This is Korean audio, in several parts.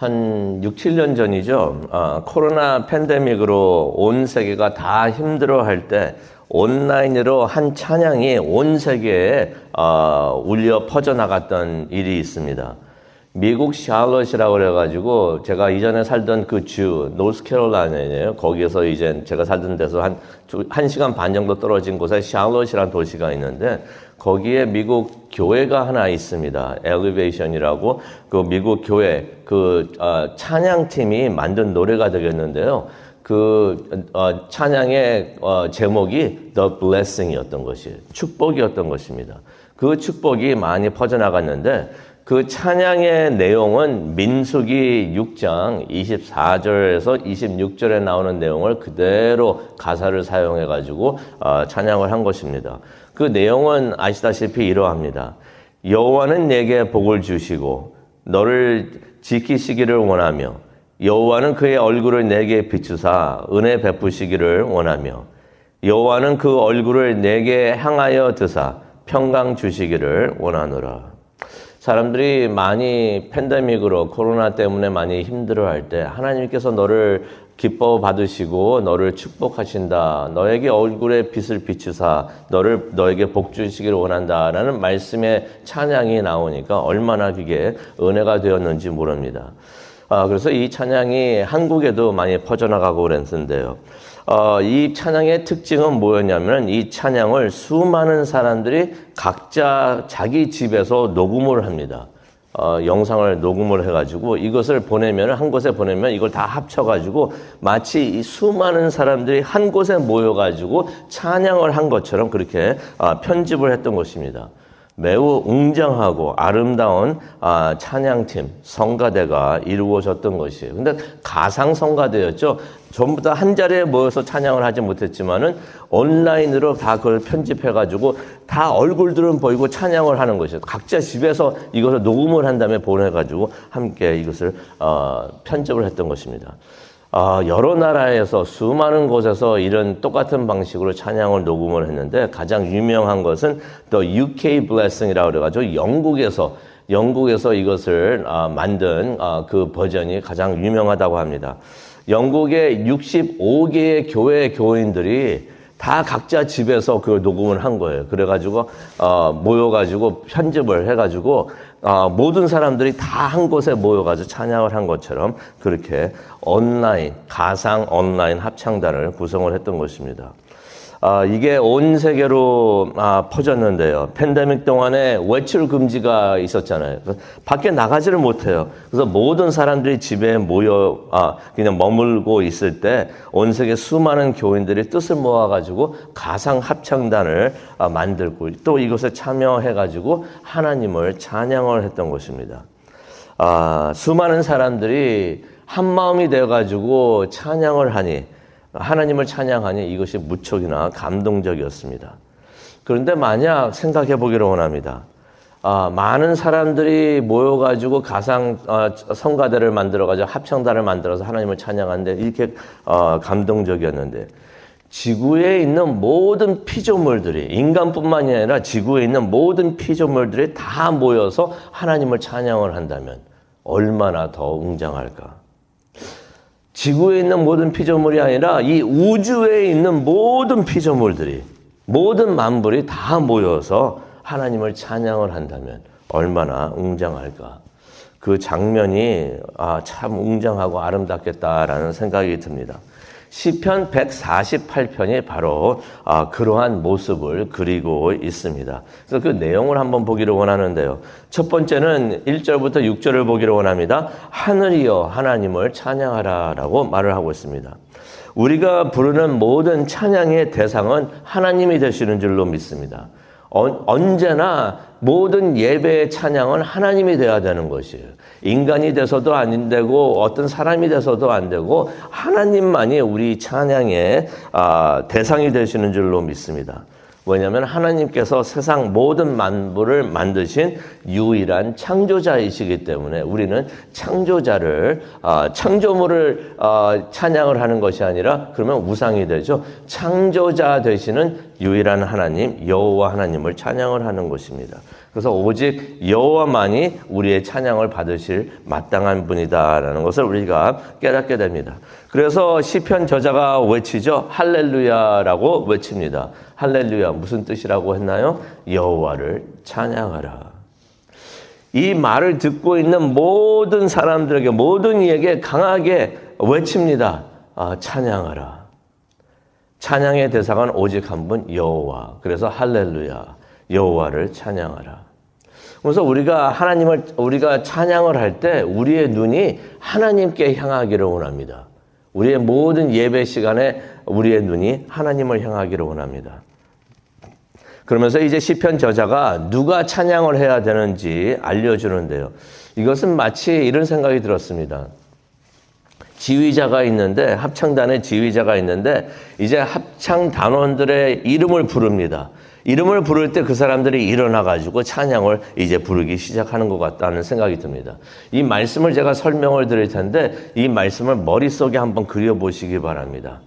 한 6, 7년 전이죠. 코로나 팬데믹으로 온 세계가 다 힘들어할 때 온라인으로 한 찬양이 온 세계에 울려 퍼져나갔던 일이 있습니다. 미국 샬럿이라고 그래가지고 제가 이전에 살던 그 주 노스캐롤라이나예요. 거기에서 이제 제가 살던 데서 한 시간 반 정도 떨어진 곳에 샬럿이라는 도시가 있는데 거기에 미국 교회가 하나 있습니다. 엘리베이션이라고 그 미국 교회 찬양팀이 만든 노래가 되겠는데요. 찬양의 제목이 The Blessing이었던 것이에요. 축복이었던 것입니다. 그 축복이 많이 퍼져나갔는데 그 찬양의 내용은 민수기 6장 24절에서 26절에 나오는 내용을 그대로 가사를 사용해가지고 찬양을 한 것입니다. 그 내용은 아시다시피 이러합니다. 여호와는 내게 복을 주시고 너를 지키시기를 원하며 여호와는 그의 얼굴을 내게 비추사 은혜 베푸시기를 원하며 여호와는 그 얼굴을 내게 향하여 드사 평강 주시기를 원하노라. 사람들이 많이 팬데믹으로 코로나 때문에 많이 힘들어할 때 하나님께서 너를 기뻐 받으시고 너를 축복하신다. 너에게 얼굴에 빛을 비추사 너에게 복 주시기를 원한다라는 말씀의 찬양이 나오니까 얼마나 그게 은혜가 되었는지 모릅니다. 그래서 이 찬양이 한국에도 많이 퍼져나가고 그랬는데요. 이 찬양의 특징은 뭐였냐면 이 찬양을 수많은 사람들이 각자 자기 집에서 녹음을 합니다. 영상을 녹음을 해가지고 이것을 보내면 한 곳에 보내면 이걸 다 합쳐가지고 마치 이 수많은 사람들이 한 곳에 모여가지고 찬양을 한 것처럼 그렇게 편집을 했던 것입니다. 매우 웅장하고 아름다운 찬양팀, 성가대가 이루어졌던 것이에요. 근데 가상 성가대였죠. 전부 다 한 자리에 모여서 찬양을 하지 못했지만은 온라인으로 다 그걸 편집해가지고 다 얼굴들은 보이고 찬양을 하는 것이에요. 각자 집에서 이것을 녹음을 한 다음에 보내가지고 함께 이것을 편집을 했던 것입니다. 여러 나라에서 수많은 곳에서 이런 똑같은 방식으로 찬양을 녹음을 했는데 가장 유명한 것은 The UK Blessing이라고 그래가지고 영국에서 이것을 만든 그 버전이 가장 유명하다고 합니다. 영국의 65개의 교인들이 다 각자 집에서 그걸 녹음을 한 거예요. 그래가지고 모여가지고 편집을 해가지고 모든 사람들이 다 한 곳에 모여가지고 찬양을 한 것처럼 그렇게 가상 온라인 합창단을 구성을 했던 것입니다. 이게 온 세계로 퍼졌는데요. 팬데믹 동안에 외출 금지가 있었잖아요. 밖에 나가지를 못해요. 그래서 모든 사람들이 집에 모여 그냥 머물고 있을 때 온 세계 수많은 교인들이 뜻을 모아가지고 가상 합창단을 만들고 또 이것에 참여해가지고 하나님을 찬양을 했던 것입니다. 수많은 사람들이 한 마음이 되어가지고 찬양을 하니 하나님을 찬양하니 이것이 무척이나 감동적이었습니다. 그런데 만약 생각해 보기를 원합니다. 많은 사람들이 모여가지고 가상 성가대를 만들어가지고 합창단을 만들어서 하나님을 찬양하는데 이렇게 감동적이었는데 지구에 있는 모든 피조물들이 인간뿐만이 아니라 지구에 있는 모든 피조물들이 다 모여서 하나님을 찬양을 한다면 얼마나 더 웅장할까? 지구에 있는 모든 피조물이 아니라 이 우주에 있는 모든 피조물들이 모든 만물이 다 모여서 하나님을 찬양을 한다면 얼마나 웅장할까? 그 장면이 참 웅장하고 아름답겠다라는 생각이 듭니다. 시편 148편이 바로 그러한 모습을 그리고 있습니다. 그래서 그 내용을 한번 보기를 원하는데요. 첫 번째는 1절부터 6절을 보기를 원합니다. 하늘이여 하나님을 찬양하라 라고 말을 하고 있습니다. 우리가 부르는 모든 찬양의 대상은 하나님이 되시는 줄로 믿습니다. 언제나 모든 예배의 찬양은 하나님이 되어야 되는 것이에요. 인간이 돼서도 안 되고 어떤 사람이 돼서도 안 되고 하나님만이 우리 찬양의 대상이 되시는 줄로 믿습니다. 왜냐하면 하나님께서 세상 모든 만물을 만드신 유일한 창조자이시기 때문에 우리는 창조자를 창조물을 찬양을 하는 것이 아니라 그러면 우상이 되죠. 창조자 되시는 유일한 하나님 여호와 하나님을 찬양을 하는 것입니다. 그래서 오직 여호와만이 우리의 찬양을 받으실 마땅한 분이다라는 것을 우리가 깨닫게 됩니다. 그래서 시편 저자가 외치죠. 할렐루야라고 외칩니다. 할렐루야 무슨 뜻이라고 했나요? 여호와를 찬양하라. 이 말을 듣고 있는 모든 사람들에게 모든 이에게 강하게 외칩니다. 찬양하라. 찬양의 대상은 오직 한 분 여호와. 그래서 할렐루야 여호와를 찬양하라. 그래서 우리가 찬양을 할 때 우리의 눈이 하나님께 향하기를 원합니다. 우리의 모든 예배 시간에 우리의 눈이 하나님을 향하기를 원합니다. 그러면서 이제 시편 저자가 누가 찬양을 해야 되는지 알려주는데요. 이것은 마치 이런 생각이 들었습니다. 지휘자가 있는데 합창단의 지휘자가 있는데 이제 합창단원들의 이름을 부릅니다. 이름을 부를 때 그 사람들이 일어나가지고 찬양을 이제 부르기 시작하는 것 같다는 생각이 듭니다. 이 말씀을 제가 설명을 드릴 텐데 이 말씀을 머릿속에 한번 그려보시기 바랍니다.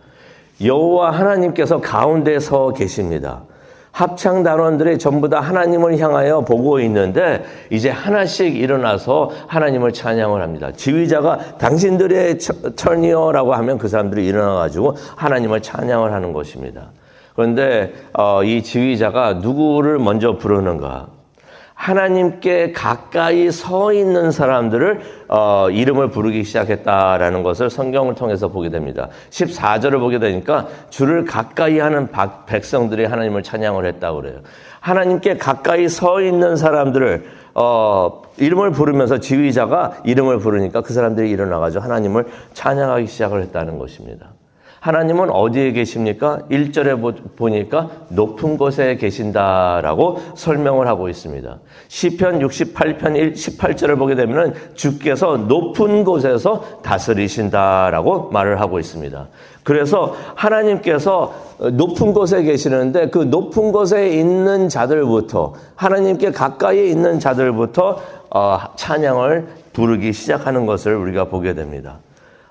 여호와 하나님께서 가운데 서 계십니다. 합창단원들이 전부 다 하나님을 향하여 보고 있는데 이제 하나씩 일어나서 하나님을 찬양을 합니다. 지휘자가 당신들의 천이여라고 하면 그 사람들이 일어나가지고 하나님을 찬양을 하는 것입니다. 그런데 이 지휘자가 누구를 먼저 부르는가? 하나님께 가까이 서 있는 사람들을 이름을 부르기 시작했다라는 것을 성경을 통해서 보게 됩니다. 14절을 보게 되니까 주를 가까이 하는 백성들이 하나님을 찬양을 했다고 그래요. 하나님께 가까이 서 있는 사람들을 이름을 부르면서 지휘자가 이름을 부르니까 그 사람들이 일어나가지고 하나님을 찬양하기 시작을 했다는 것입니다. 하나님은 어디에 계십니까? 1절에 보니까 높은 곳에 계신다라고 설명을 하고 있습니다. 시편 68편 18절을 보게 되면 주께서 높은 곳에서 다스리신다라고 말을 하고 있습니다. 그래서 하나님께서 높은 곳에 계시는데 그 높은 곳에 있는 자들부터 하나님께 가까이 있는 자들부터 찬양을 부르기 시작하는 것을 우리가 보게 됩니다.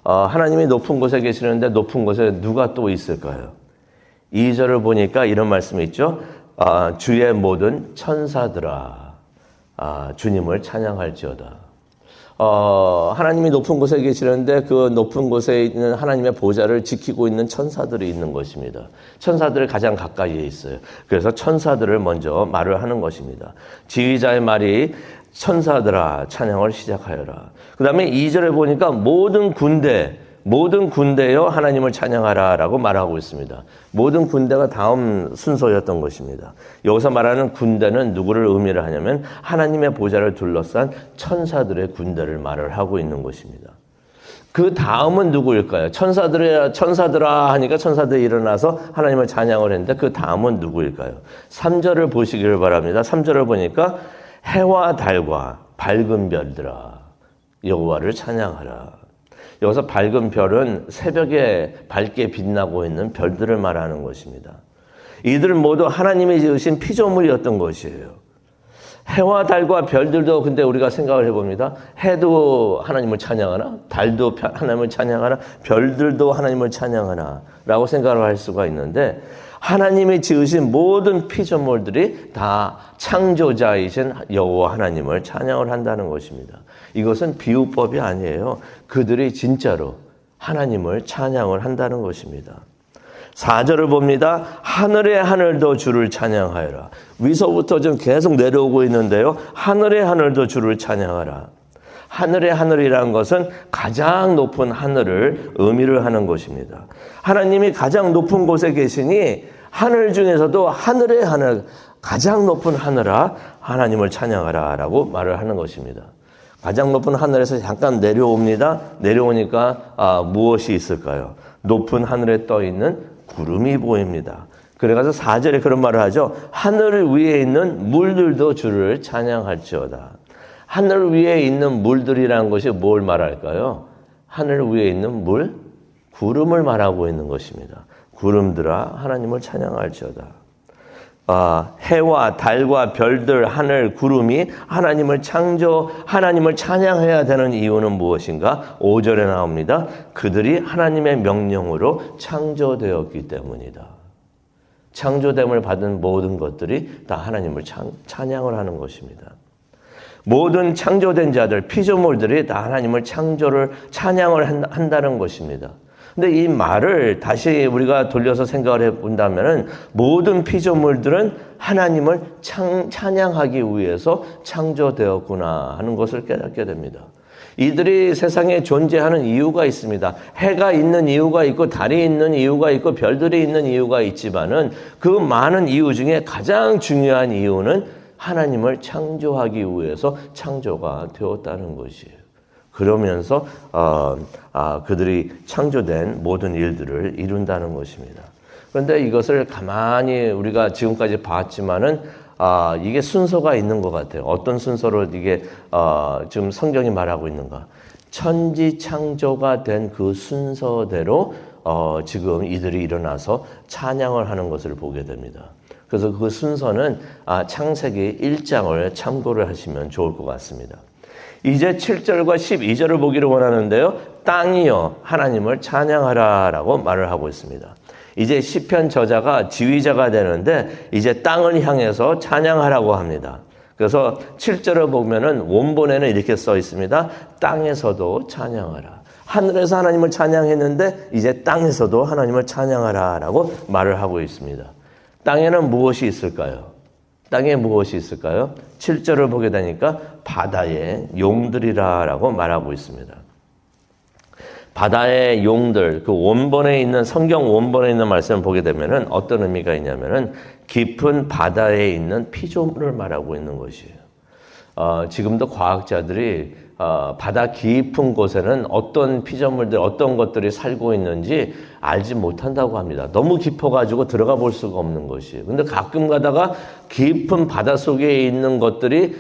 하나님이 높은 곳에 계시는데 높은 곳에 누가 또 있을까요? 2절을 보니까 이런 말씀이 있죠. 주의 모든 천사들아 주님을 찬양할지어다. 하나님이 높은 곳에 계시는데 그 높은 곳에 있는 하나님의 보좌를 지키고 있는 천사들이 있는 것입니다. 천사들이 가장 가까이에 있어요. 그래서 천사들을 먼저 말을 하는 것입니다. 지휘자의 말이 천사들아 찬양을 시작하여라. 그 다음에 2절에 보니까 모든 군대여 하나님을 찬양하라 라고 말하고 있습니다. 모든 군대가 다음 순서였던 것입니다. 여기서 말하는 군대는 누구를 의미를 하냐면 하나님의 보좌를 둘러싼 천사들의 군대를 말을 하고 있는 것입니다. 그 다음은 누구일까요? 천사들아 하니까 천사들이 일어나서 하나님을 찬양을 했는데 그 다음은 누구일까요? 3절을 보시기를 바랍니다. 3절을 보니까 해와 달과 밝은 별들아 여호와를 찬양하라. 여기서 밝은 별은 새벽에 밝게 빛나고 있는 별들을 말하는 것입니다. 이들 모두 하나님이 지으신 피조물이었던 것이에요. 해와 달과 별들도 근데 우리가 생각을 해봅니다. 해도 하나님을 찬양하나? 달도 하나님을 찬양하나? 별들도 하나님을 찬양하나? 라고 생각을 할 수가 있는데 하나님이 지으신 모든 피조물들이 다 창조자이신 여호와 하나님을 찬양을 한다는 것입니다. 이것은 비유법이 아니에요. 그들이 진짜로 하나님을 찬양을 한다는 것입니다. 4절을 봅니다. 하늘의 하늘도 주를 찬양하여라. 위서부터 좀 계속 내려오고 있는데요. 하늘의 하늘도 주를 찬양하라. 하늘의 하늘이라는 것은 가장 높은 하늘을 의미를 하는 것입니다. 하나님이 가장 높은 곳에 계시니 하늘 중에서도 하늘의 하늘, 가장 높은 하늘아 하나님을 찬양하라 라고 말을 하는 것입니다. 가장 높은 하늘에서 잠깐 내려옵니다. 내려오니까 무엇이 있을까요? 높은 하늘에 떠 있는 구름이 보입니다. 그래서 4절에 그런 말을 하죠. 하늘 위에 있는 물들도 주를 찬양할지어다. 하늘 위에 있는 물들이라는 것이 뭘 말할까요? 하늘 위에 있는 물, 구름을 말하고 있는 것입니다. 구름들아 하나님을 찬양할지어다. 해와 달과 별들, 하늘, 구름이 하나님을 찬양해야 되는 이유는 무엇인가? 5절에 나옵니다. 그들이 하나님의 명령으로 창조되었기 때문이다. 창조됨을 받은 모든 것들이 다 하나님을 찬양을 하는 것입니다. 모든 창조된 자들, 피조물들이 다 하나님을 찬양을 한다는 것입니다. 근데 이 말을 다시 우리가 돌려서 생각을 해본다면 모든 피조물들은 하나님을 찬양하기 위해서 창조되었구나 하는 것을 깨닫게 됩니다. 이들이 세상에 존재하는 이유가 있습니다. 해가 있는 이유가 있고 달이 있는 이유가 있고 별들이 있는 이유가 있지만은 그 많은 이유 중에 가장 중요한 이유는 하나님을 창조하기 위해서 창조가 되었다는 것이에요. 그러면서 그들이 창조된 모든 일들을 이룬다는 것입니다. 그런데 이것을 가만히 우리가 지금까지 봤지만은 이게 순서가 있는 것 같아요. 어떤 순서로 이게 지금 성경이 말하고 있는가? 천지창조가 된 그 순서대로 지금 이들이 일어나서 찬양을 하는 것을 보게 됩니다. 그래서 그 순서는 창세기 1장을 참고를 하시면 좋을 것 같습니다. 이제 7절과 12절을 보기를 원하는데요. 땅이여 하나님을 찬양하라 라고 말을 하고 있습니다. 이제 시편 저자가 지휘자가 되는데 이제 땅을 향해서 찬양하라고 합니다. 그래서 7절을 보면은 원본에는 이렇게 써 있습니다. 땅에서도 찬양하라. 하늘에서 하나님을 찬양했는데 이제 땅에서도 하나님을 찬양하라 라고 말을 하고 있습니다. 땅에는 무엇이 있을까요? 땅에 무엇이 있을까요? 7절을 보게 되니까 바다의 용들이라 라고 말하고 있습니다. 바다의 용들, 그 원본에 있는, 성경 원본에 있는 말씀을 보게 되면은 어떤 의미가 있냐면은 깊은 바다에 있는 피조물을 말하고 있는 것이에요. 지금도 과학자들이 바다 깊은 곳에는 어떤 피조물들, 어떤 것들이 살고 있는지 알지 못한다고 합니다. 너무 깊어가지고 들어가 볼 수가 없는 것이에요. 근데 가끔 가다가 깊은 바다 속에 있는 것들이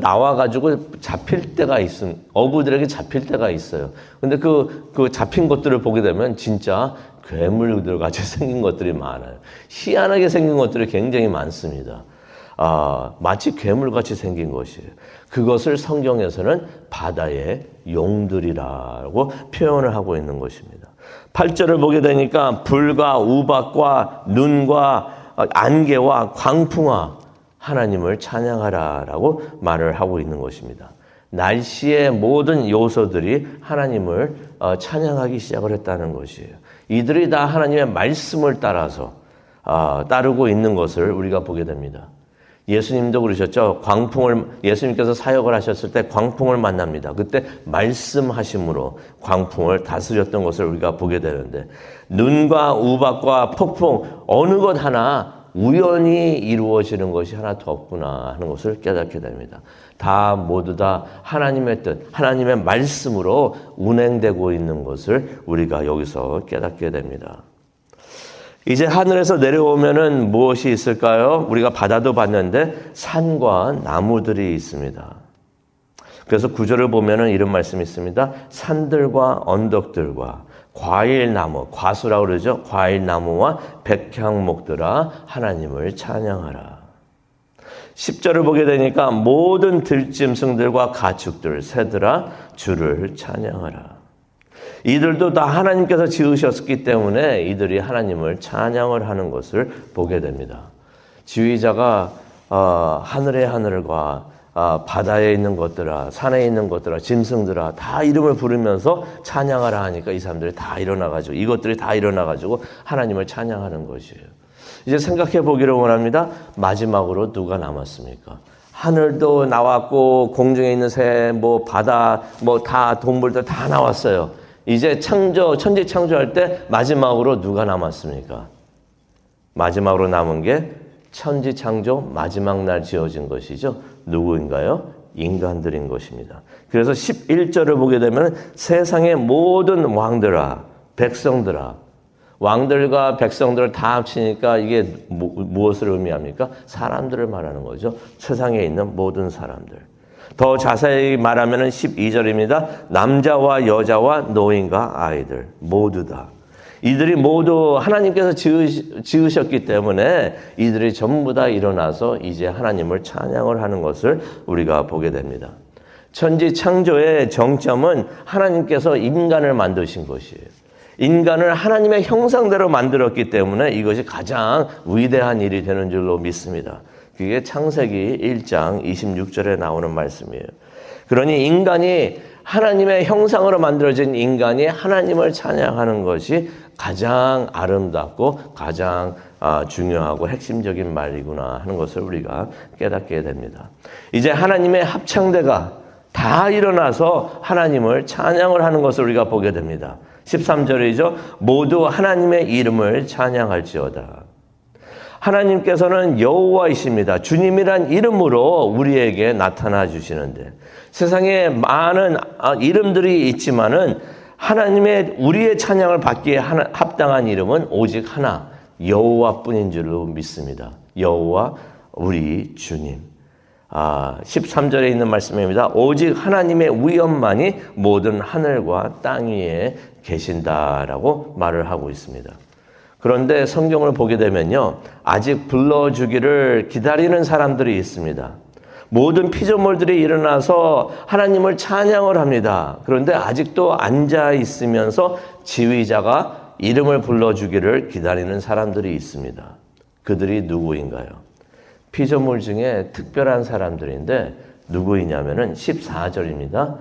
나와가지고 잡힐 때가 어부들에게 잡힐 때가 있어요. 근데 그 잡힌 것들을 보게 되면 진짜 괴물들 같이 생긴 것들이 많아요. 희한하게 생긴 것들이 굉장히 많습니다. 마치 괴물같이 생긴 것이에요. 그것을 성경에서는 바다의 용들이라고 표현을 하고 있는 것입니다. 8절을 보게 되니까 불과 우박과 눈과 안개와 광풍아 하나님을 찬양하라라고 말을 하고 있는 것입니다. 날씨의 모든 요소들이 하나님을 찬양하기 시작을 했다는 것이에요. 이들이 다 하나님의 말씀을 따라서 따르고 있는 것을 우리가 보게 됩니다. 예수님도 그러셨죠. 예수님께서 사역을 하셨을 때 광풍을 만납니다. 그때 말씀하심으로 광풍을 다스렸던 것을 우리가 보게 되는데 눈과 우박과 폭풍 어느 것 하나 우연히 이루어지는 것이 하나도 없구나 하는 것을 깨닫게 됩니다. 모두 다 하나님의 뜻, 하나님의 말씀으로 운행되고 있는 것을 우리가 여기서 깨닫게 됩니다. 이제 하늘에서 내려오면은 무엇이 있을까요? 우리가 바다도 봤는데 산과 나무들이 있습니다. 그래서 9절을 보면은 이런 말씀이 있습니다. 산들과 언덕들과 과일나무, 과수라고 그러죠. 과일나무와 백향목들아 하나님을 찬양하라. 10절을 보게 되니까 모든 들짐승들과 가축들, 새들아 주를 찬양하라. 이들도 다 하나님께서 지으셨기 때문에 이들이 하나님을 찬양을 하는 것을 보게 됩니다. 지휘자가 하늘의 하늘과 바다에 있는 것들아, 산에 있는 것들아, 짐승들아 다 이름을 부르면서 찬양하라 하니까 이 사람들이 다 일어나가지고 이것들이 다 일어나가지고 하나님을 찬양하는 것이에요. 이제 생각해 보기를 원합니다. 마지막으로 누가 남았습니까? 하늘도 나왔고 공중에 있는 새, 바다, 다 동물들 다 나왔어요. 이제 천지 창조할 때 마지막으로 누가 남았습니까? 마지막으로 남은 게 천지 창조 마지막 날 지어진 것이죠. 누구인가요? 인간들인 것입니다. 그래서 11절을 보게 되면 세상의 모든 왕들아, 백성들아, 왕들과 백성들을 다 합치니까 이게 무엇을 의미합니까? 사람들을 말하는 거죠. 세상에 있는 모든 사람들. 더 자세히 말하면 12절입니다. 남자와 여자와 노인과 아이들 모두 다. 이들이 모두 하나님께서 지으셨기 때문에 이들이 전부 다 일어나서 이제 하나님을 찬양을 하는 것을 우리가 보게 됩니다. 천지 창조의 정점은 하나님께서 인간을 만드신 것이에요. 인간을 하나님의 형상대로 만들었기 때문에 이것이 가장 위대한 일이 되는 줄로 믿습니다. 그게 창세기 1장 26절에 나오는 말씀이에요. 그러니 인간이 하나님의 형상으로 만들어진 인간이 하나님을 찬양하는 것이 가장 아름답고 가장 중요하고 핵심적인 말이구나 하는 것을 우리가 깨닫게 됩니다. 이제 하나님의 합창대가 다 일어나서 하나님을 찬양을 하는 것을 우리가 보게 됩니다. 13절이죠. 모두 하나님의 이름을 찬양할지어다. 하나님께서는 여호와이십니다. 주님이란 이름으로 우리에게 나타나 주시는데 세상에 많은 이름들이 있지만은 하나님의 우리의 찬양을 받기에 합당한 이름은 오직 하나, 여호와뿐인 줄로 믿습니다. 여호와 우리 주님. 13절에 있는 말씀입니다. 오직 하나님의 위엄만이 모든 하늘과 땅 위에 계신다라고 말을 하고 있습니다. 그런데 성경을 보게 되면요, 아직 불러주기를 기다리는 사람들이 있습니다. 모든 피조물들이 일어나서 하나님을 찬양을 합니다. 그런데 아직도 앉아 있으면서 지휘자가 이름을 불러주기를 기다리는 사람들이 있습니다. 그들이 누구인가요? 피조물 중에 특별한 사람들인데 누구이냐면은 14절입니다.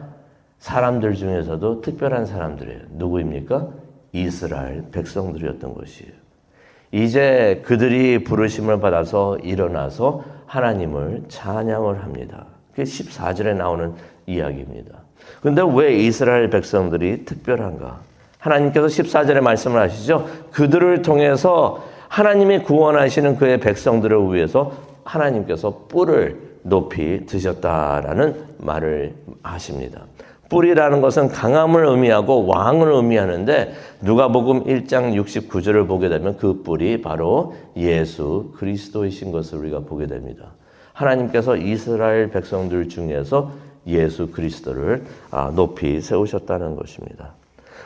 사람들 중에서도 특별한 사람들이에요. 누구입니까? 이스라엘 백성들이었던 것이에요. 이제 그들이 부르심을 받아서 일어나서 하나님을 찬양을 합니다. 그게 14절에 나오는 이야기입니다. 그런데 왜 이스라엘 백성들이 특별한가? 하나님께서 14절에 말씀을 하시죠. 그들을 통해서 하나님이 구원하시는 그의 백성들을 위해서 하나님께서 뿔을 높이 드셨다라는 말을 하십니다. 뿔이라는 것은 강함을 의미하고 왕을 의미하는데 누가복음 1장 69절을 보게 되면 그 뿔이 바로 예수 그리스도이신 것을 우리가 보게 됩니다. 하나님께서 이스라엘 백성들 중에서 예수 그리스도를 높이 세우셨다는 것입니다.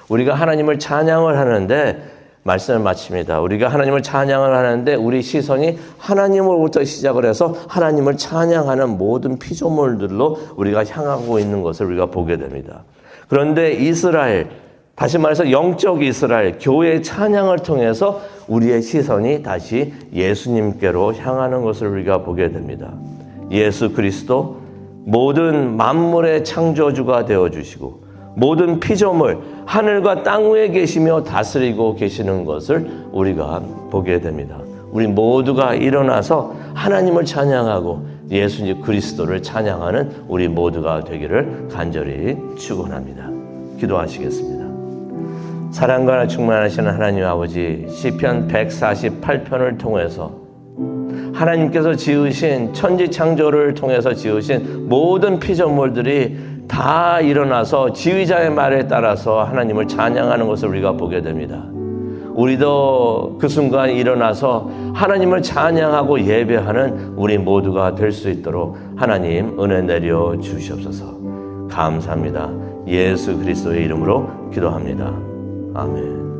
우리가 하나님을 찬양을 하는데 말씀을 마칩니다. 우리가 하나님을 찬양을 하는데 우리 시선이 하나님으로부터 시작을 해서 하나님을 찬양하는 모든 피조물들로 우리가 향하고 있는 것을 우리가 보게 됩니다. 그런데 이스라엘, 다시 말해서 영적 이스라엘, 교회의 찬양을 통해서 우리의 시선이 다시 예수님께로 향하는 것을 우리가 보게 됩니다. 예수 그리스도 모든 만물의 창조주가 되어주시고 모든 피조물, 하늘과 땅 위에 계시며 다스리고 계시는 것을 우리가 보게 됩니다. 우리 모두가 일어나서 하나님을 찬양하고 예수님 그리스도를 찬양하는 우리 모두가 되기를 간절히 축원합니다. 기도하시겠습니다. 사랑과 충만하시는 하나님 아버지, 시편 148편을 통해서 하나님께서 지으신 천지 창조를 통해서 지으신 모든 피조물들이 다 일어나서 지휘자의 말에 따라서 하나님을 찬양하는 것을 우리가 보게 됩니다. 우리도 그 순간 일어나서 하나님을 찬양하고 예배하는 우리 모두가 될 수 있도록 하나님 은혜 내려 주시옵소서. 감사합니다. 예수 그리스도의 이름으로 기도합니다. 아멘.